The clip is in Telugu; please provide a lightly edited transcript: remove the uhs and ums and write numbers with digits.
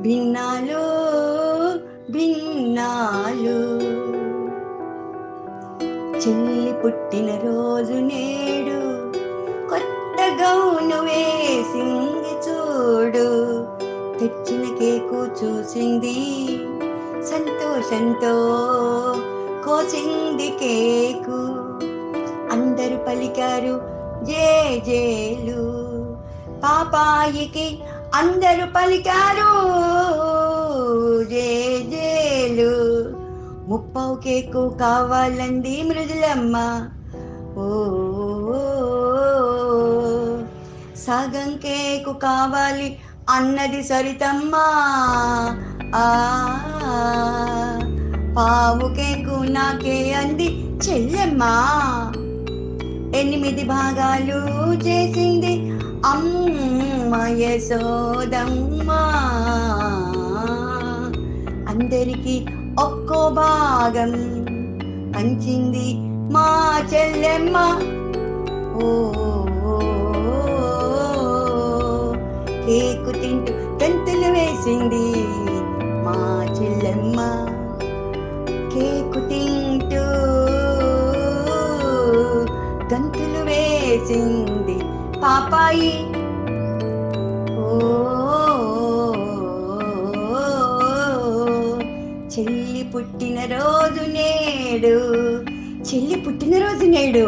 భిన్నాలు భిన్నాలు. చెల్లి పుట్టిన రోజు నేడు, కొత్త గౌను వేసింది చూడు. తెచ్చిన కేకు చూసింది, సంతోషంతో కోసింది కేకు. అందరూ పలికారు జేజేలు, పాపాయికి అందరూ పలికారు జేజేలు. ముప్పావు కేకు కావాలంది మృదులమ్మ, ఓ సగం కేకు కావాలి అన్నది సరితమ్మ. ఆ పావు కేకు నాకే అంది చెల్లెమ్మ. 8 భాగాలు చేసింది అమ్మ యశోదమ్మ. అందరికీ ఒక్కో భాగం పంచింది మా చెల్లెమ్మ. ఓ కేకు తింటూ గంతులు వేసింది మా చెల్లెమ్మ. కేకు తింటూ గంతులు వేసింది పాపాయి. ఓ చెల్లి పుట్టినరోజు నేడు, చెల్లి పుట్టినరోజు నేడు.